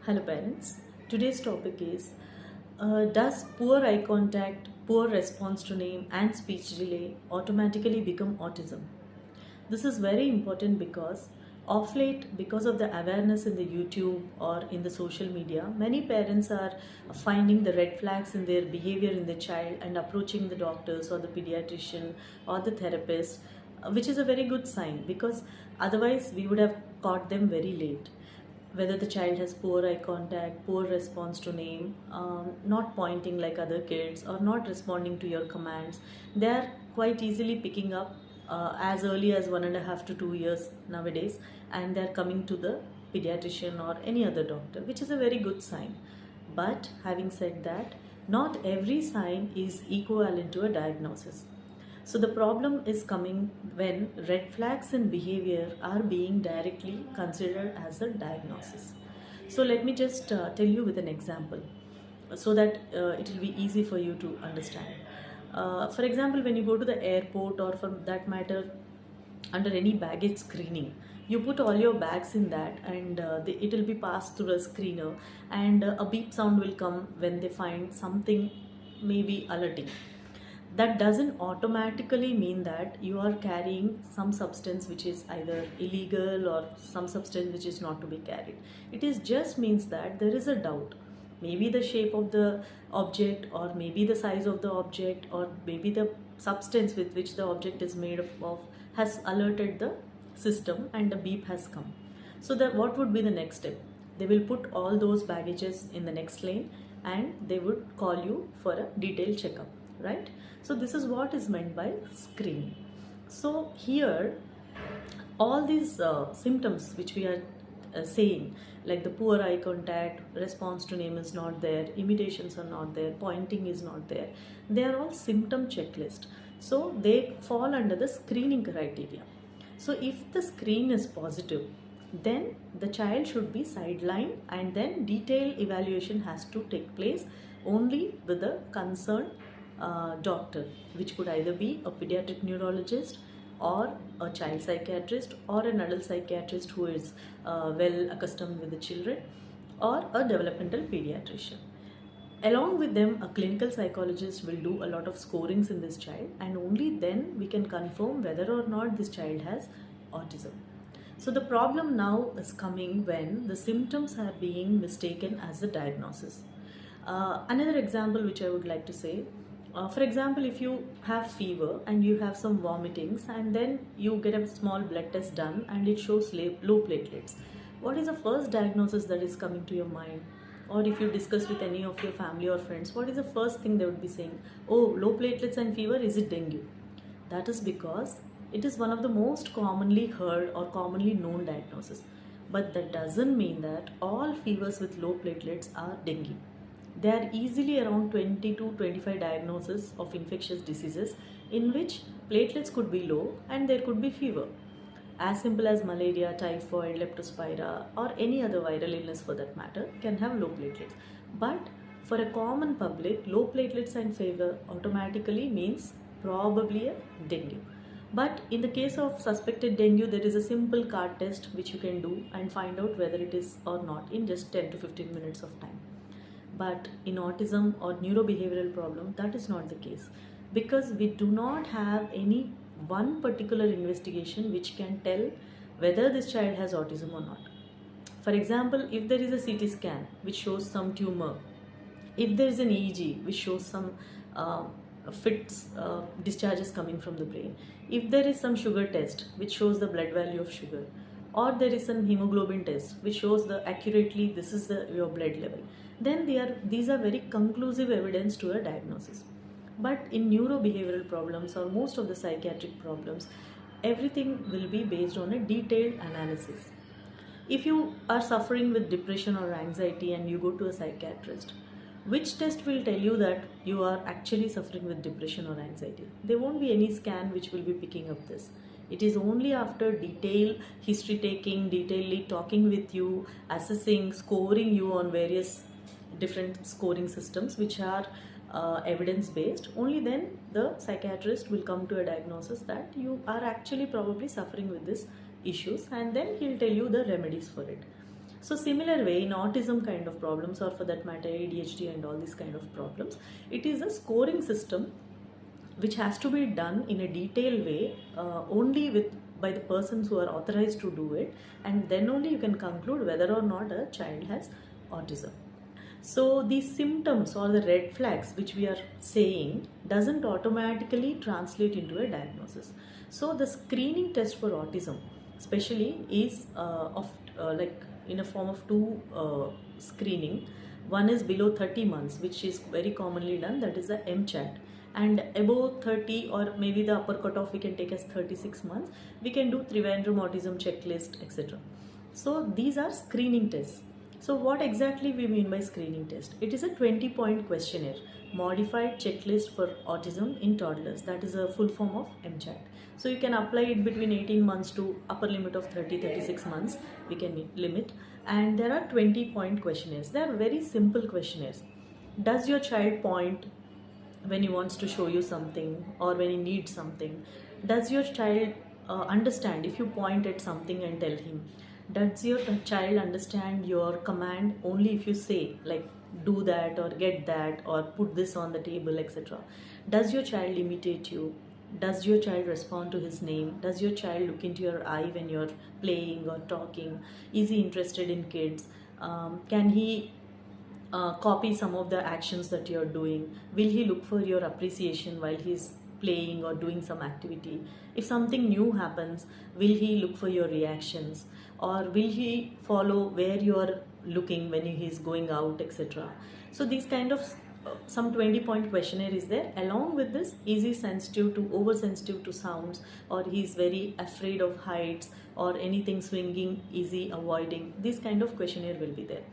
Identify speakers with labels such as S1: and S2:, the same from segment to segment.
S1: Hello parents. Today's topic is does poor eye contact, poor response to name and speech delay automatically become autism? This is very important because of late, because of the awareness in the YouTube or in the social media, many parents are finding the red flags in their behavior in the child and approaching the doctors or the pediatrician or the therapist, which is a very good sign because otherwise we would have caught them very late. Whether the child has poor eye contact, poor response to name, not pointing like other kids, or not responding to your commands, they are quite easily picking up as early as 1.5 to 2 years nowadays, and they are coming to the pediatrician or any other doctor, which is a very good sign. But having said that, not every sign is equivalent to a diagnosis. So the problem is coming when red flags in behavior are being directly considered as a diagnosis. So let me just tell you with an example so that it will be easy for you to understand. For example, when you go to the airport or for that matter under any baggage screening, you put all your bags in that and it will be passed through a screener, and a beep sound will come when they find something maybe alerting. That doesn't automatically mean that you are carrying some substance which is either illegal or some substance which is not to be carried. It is just means that there is a doubt. Maybe the shape of the object, or maybe the size of the object, or maybe the substance with which the object is made of has alerted the system and a beep has come. So that what would be the next step? They will put all those baggages in the next lane and they would call you for a detailed checkup, right? So this is what is meant by screening. So here all these symptoms which we are saying, like the poor eye contact, response to name is not there, imitations are not there, pointing is not there, they are all symptom checklist. So they fall under the screening criteria. So if the screen is positive, then the child should be sidelined and then detailed evaluation has to take place only with the concerned doctor, which could either be a pediatric neurologist or a child psychiatrist or an adult psychiatrist who is well accustomed with the children, or a developmental pediatrician. Along with them, a clinical psychologist will do a lot of scorings in this child, and only then we can confirm whether or not this child has autism. So the problem now is coming when the symptoms are being mistaken as a diagnosis. Another example which I would like to say, for example, if you have fever and you have some vomitings and then you get a small blood test done and it shows low platelets, what is the first diagnosis that is coming to your mind? Or if you discuss with any of your family or friends, what is the first thing they would be saying? Oh, low platelets and fever, is it dengue? That is because it is one of the most commonly heard or commonly known diagnoses. But that doesn't mean that all fevers with low platelets are dengue. There are easily around 20 to 25 diagnoses of infectious diseases in which platelets could be low and there could be fever. As simple as malaria, typhoid, leptospira, or any other viral illness for that matter can have low platelets. But for a common public, low platelets and fever automatically means probably a dengue. But in the case of suspected dengue, there is a simple card test which you can do and find out whether it is or not in just 10 to 15 minutes of time. But in autism or neurobehavioral problem, that is not the case, because we do not have any one particular investigation which can tell whether this child has autism or not. For example, if there is a CT scan which shows some tumor, if there is an EEG which shows some fits discharges coming from the brain, if there is some sugar test which shows the blood value of sugar, or there is some hemoglobin test which shows the accurately this is your blood level, then these are very conclusive evidence to a diagnosis. But in neurobehavioral problems or most of the psychiatric problems, everything will be based on a detailed analysis. If you are suffering with depression or anxiety and you go to a psychiatrist, which test will tell you that you are actually suffering with depression or anxiety? There won't be any scan which will be picking up this. It is only after detailed history taking, detailedly talking with you, assessing, scoring you on various different scoring systems which are evidence based, only then the psychiatrist will come to a diagnosis that you are actually probably suffering with these issues, and then he'll tell you the remedies for it. So similar way in autism kind of problems, or for that matter ADHD and all these kind of problems, it is a scoring system which has to be done in a detailed way, only by the persons who are authorized to do it, and then only you can conclude whether or not a child has autism. So these symptoms or the red flags which we are saying doesn't automatically translate into a diagnosis. So the screening test for autism especially is like in a form of two screening. One is below 30 months, which is very commonly done, that is the MCHD, and above 30 or maybe the upper cutoff we can take as 36 months, we can do Trivandrum autism checklist, etc. So these are screening tests. So what exactly we mean by screening test? It is a 20-point questionnaire, modified checklist for autism in toddlers. That is a full form of MCHD. So you can apply it between 18 months to upper limit of 36 months, we can limit. And there are 20-point questionnaires. They are very simple questionnaires. Does your child point when he wants to show you something or when he needs something? Does your child understand if you point at something and tell him? Does your child understand your command only if you say, like, do that or get that or put this on the table, etc.? Does your child imitate you? Does your child respond to his name? Does your child look into your eye when you're playing or talking? Is he interested in kids? Can he copy some of the actions that you're doing? Will he look for your appreciation while he's playing or doing some activity? If something new happens, will he look for your reactions, or will he follow where you are looking when he is going out, etc.? So these kind of some 20-point questionnaire is there. Along with this, is he sensitive to oversensitive to sounds, or he is very afraid of heights or anything swinging, is he avoiding? This kind of questionnaire will be there.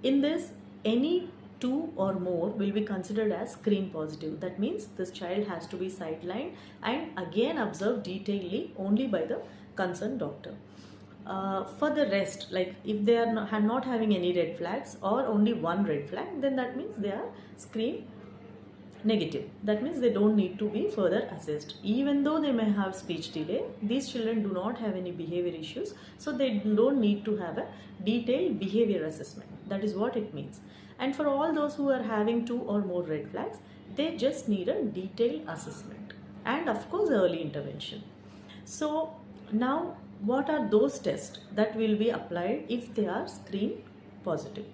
S1: In this, any two or more will be considered as screen positive. That means this child has to be sidelined and again observed detailedly only by the concerned doctor. For the rest, like if they are not having any red flags or only one red flag, then that means they are screen negative. That means they don't need to be further assessed. Even though they may have speech delay, these children do not have any behavior issues, so they don't need to have a detailed behavior assessment. That is what it means. And for all those who are having two or more red flags, they just need a detailed assessment and of course early intervention. So now, what are those tests that will be applied if they are screen positive?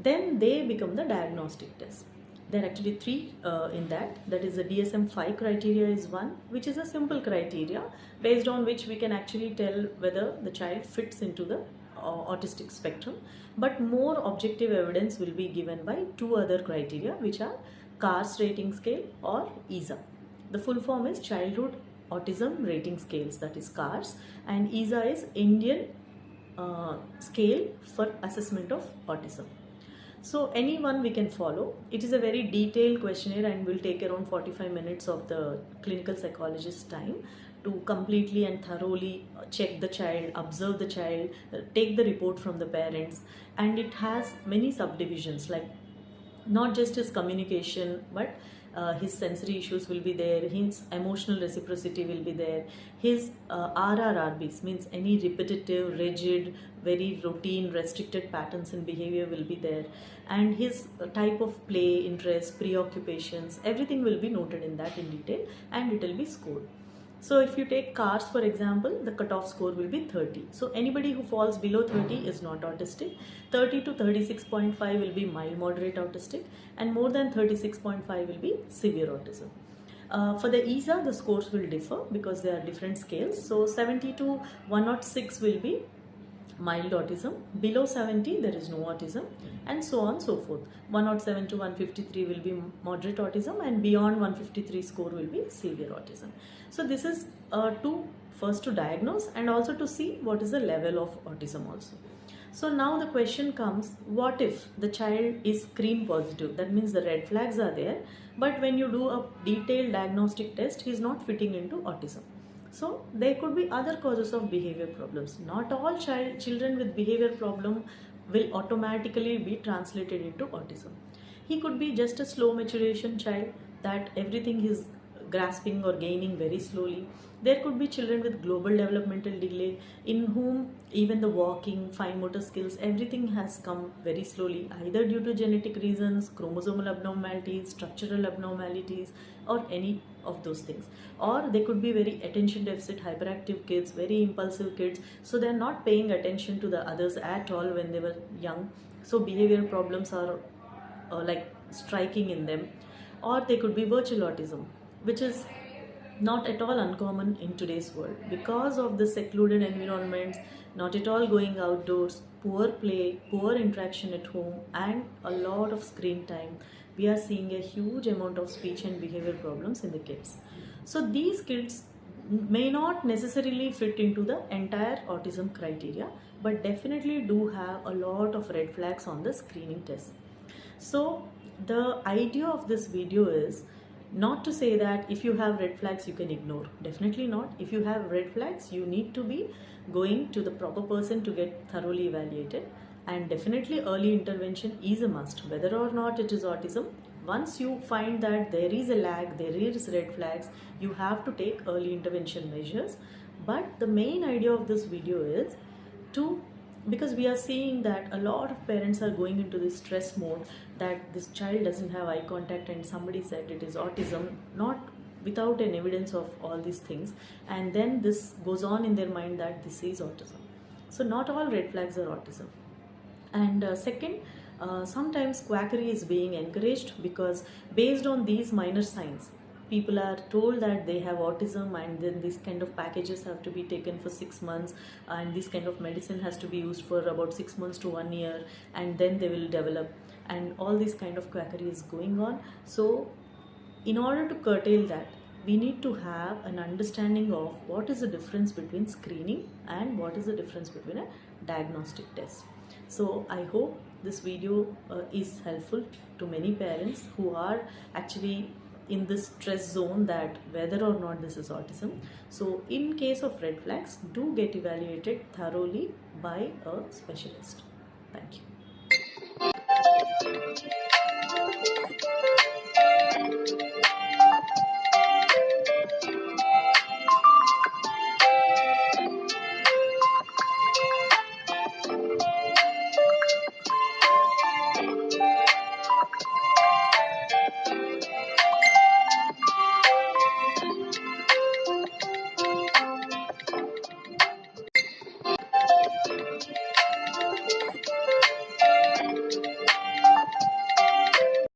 S1: Then they become the diagnostic test. There are actually three in that. That is the DSM-5 criteria is one, which is a simple criteria based on which we can actually tell whether the child fits into the autistic spectrum. But more objective evidence will be given by two other criteria, which are CARS rating scale or ISA. The full form is Childhood Autism Rating Scales, that is CARS, and ISA is Indian Scale for Assessment of Autism. So any one we can follow. It is a very detailed questionnaire and will take around 45 minutes of the clinical psychologist's time to completely and thoroughly check the child, observe the child, take the report from the parents, and it has many subdivisions, like not just his communication, but his sensory issues will be there, his emotional reciprocity will be there, his RRRBs, means any repetitive, rigid, very routine, restricted patterns in behavior will be there, and his type of play, interest, preoccupations, everything will be noted in that in detail and it will be scored. So if you take CARS for example, the cutoff score will be 30. So anybody who falls below 30 is not autistic. 30 to 36.5 will be mild moderate autistic, and more than 36.5 will be severe autism. For the ISA, the scores will differ because there are different scales. So 70 to 106 will be mild autism, below 70 there is no autism, and so on so forth. 107 to 153 will be moderate autism, and beyond 153 score will be severe autism. So this is first to diagnose and also to see what is the level of autism also. So now the question comes, what if the child is screen positive? That means the red flags are there, but when you do a detailed diagnostic test, he is not fitting into autism. So there could be other causes of behavior problems. Not all children with behavior problem will automatically be translated into autism. He could be just a slow maturation child, that everything is grasping or gaining very slowly. There could be children with global developmental delay in whom even the walking, fine motor skills, everything has come very slowly, either due to genetic reasons, chromosomal abnormalities, structural abnormalities, or any of those things. Or they could be very attention deficit hyperactive kids, very impulsive kids, so they are not paying attention to the others at all when they were young, so behavioral problems are like striking in them. Or they could be virtual autism, which is not at all uncommon in today's world because of the secluded environments, not at all going outdoors, poor play, poor interaction at home, and a lot of screen time. We are seeing a huge amount of speech and behavior problems in the kids. So these kids may not necessarily fit into the entire autism criteria, but definitely do have a lot of red flags on the screening test. So the idea of this video is not to say that if you have red flags you can ignore. Definitely not. If you have red flags, you need to be going to the proper person to get thoroughly evaluated, and definitely early intervention is a must, whether or not it is autism. Once you find that there is a lag, there is red flags, you have to take early intervention measures. But the main idea of this video is to, because we are seeing that a lot of parents are going into this stress mode that this child doesn't have eye contact and somebody said it is autism, not without an evidence of all these things, and then this goes on in their mind that this is autism. So not all red flags are autism. And second, sometimes quackery is being encouraged because based on these minor signs, people are told that they have autism, and then these kind of packages have to be taken for 6 months, and this kind of medicine has to be used for about 6 months to 1 year, and then they will develop, and all this kind of quackery is going on. So in order to curtail that, we need to have an understanding of what is the difference between screening and what is the difference between a diagnostic test. So I hope this video is helpful to many parents who are actually in this stress zone that whether or not this is autism. So in case of red flags, do get evaluated thoroughly by a specialist. Thank you.